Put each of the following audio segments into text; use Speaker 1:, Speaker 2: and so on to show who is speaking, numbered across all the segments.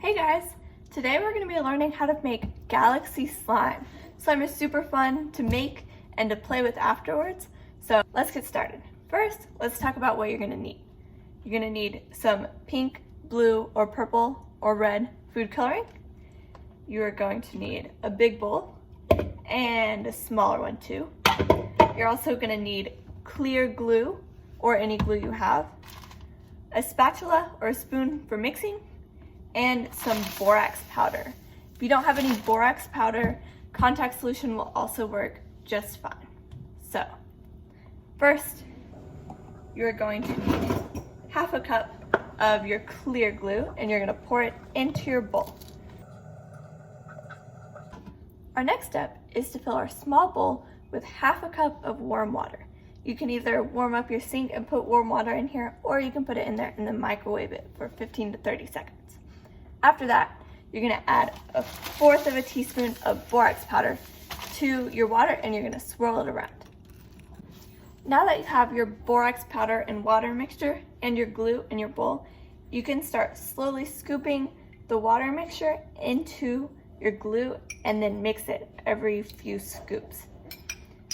Speaker 1: Hey guys! Today we're going to be learning how to make galaxy slime. Slime is super fun to make and to play with afterwards, so let's get started. First, let's talk about what you're going to need. You're going to need some pink, blue, or purple, or red food coloring. You're going to need a big bowl and a smaller one too. You're also going to need clear glue or any glue you have, a spatula or a spoon for mixing, and some borax powder. If you don't have any borax powder, contact solution will also work just fine. So, first, you're going to need half a cup of your clear glue and you're gonna pour it into your bowl. Our next step is to fill our small bowl with half a cup of warm water. You can either warm up your sink and put warm water in here, or you can put it in there and then microwave it for 15 to 30 seconds. After that, you're gonna add 1/4 of a teaspoon of borax powder to your water and you're gonna swirl it around. Now that you have your borax powder and water mixture and your glue in your bowl, you can start slowly scooping the water mixture into your glue and then mix it every few scoops.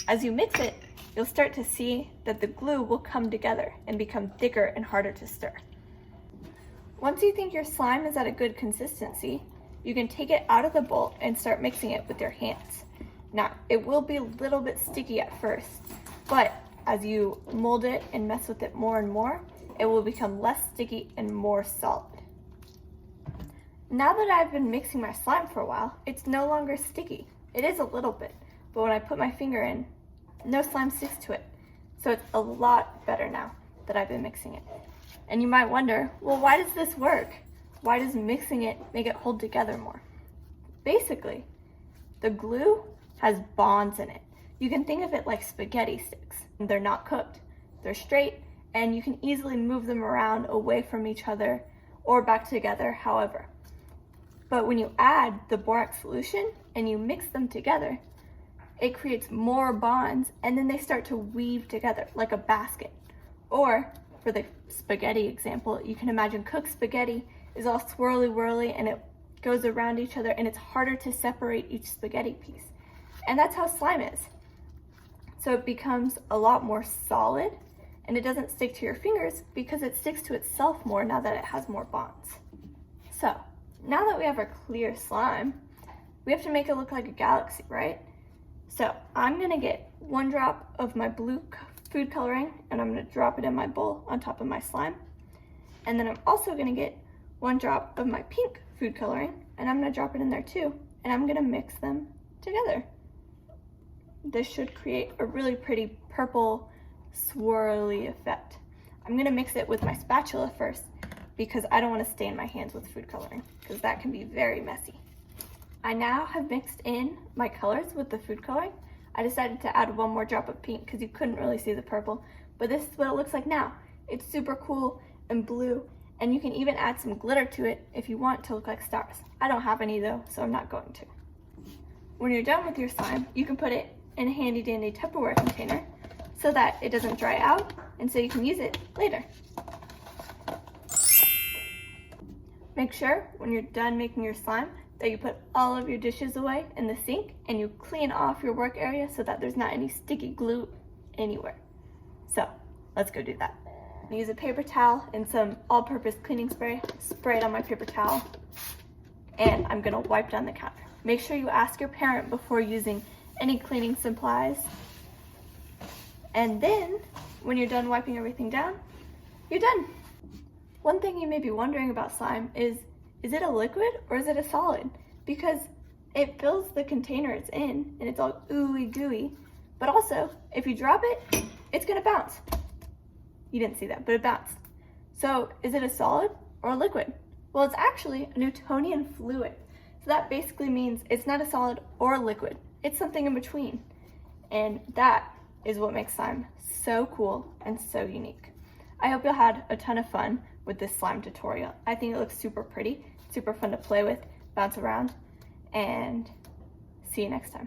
Speaker 1: As you mix it, you'll start to see that the glue will come together and become thicker and harder to stir. Once you think your slime is at a good consistency, you can take it out of the bowl and start mixing it with your hands. Now, it will be a little bit sticky at first, but as you mold it and mess with it more and more, it will become less sticky and more solid. Now that I've been mixing my slime for a while, it's no longer sticky. It is a little bit, but when I put my finger in, no slime sticks to it. So it's a lot better now that I've been mixing it. And you might wonder, well, why does this work? Why does mixing it make it hold together more? Basically, the glue has bonds in it. You can think of it like spaghetti sticks. They're not cooked, they're straight, and you can easily move them around away from each other or back together, however. But when you add the borax solution and you mix them together, it creates more bonds and then they start to weave together like a basket. Or for the spaghetti example, you can imagine cooked spaghetti is all swirly whirly and it goes around each other and it's harder to separate each spaghetti piece. And that's how slime is. So it becomes a lot more solid and it doesn't stick to your fingers because it sticks to itself more now that it has more bonds. So now that we have our clear slime, we have to make it look like a galaxy, right? So I'm gonna get 1 drop of my blue food coloring and I'm gonna drop it in my bowl on top of my slime. And then I'm also gonna get 1 drop of my pink food coloring and I'm gonna drop it in there too. And I'm gonna mix them together. This should create a really pretty purple swirly effect. I'm gonna mix it with my spatula first because I don't wanna stain my hands with food coloring because that can be very messy. I now have mixed in my colors with the food coloring. I decided to add 1 more drop of pink because you couldn't really see the purple, but this is what it looks like now. It's super cool and blue, and you can even add some glitter to it if you want it to look like stars. I don't have any though, so I'm not going to. When you're done with your slime, you can put it in a handy dandy Tupperware container so that it doesn't dry out and so you can use it later. Make sure when you're done making your slime that you put all of your dishes away in the sink and you clean off your work area so that there's not any sticky glue anywhere. So let's go do that. I use a paper towel and some all-purpose cleaning spray, spray it on my paper towel, and I'm gonna wipe down the counter. Make sure you ask your parent before using any cleaning supplies. And then when you're done wiping everything down, you're done. One thing you may be wondering about slime is it a liquid or is it a solid? Because it fills the container it's in and it's all ooey gooey, but also if you drop it, it's gonna bounce. You didn't see that, but it bounced. So is it a solid or a liquid? Well, it's actually a Newtonian fluid. So that basically means it's not a solid or a liquid. It's something in between. And that is what makes slime so cool and so unique. I hope you had a ton of fun with this slime tutorial. I think it looks super pretty, super fun to play with, bounce around, and see you next time.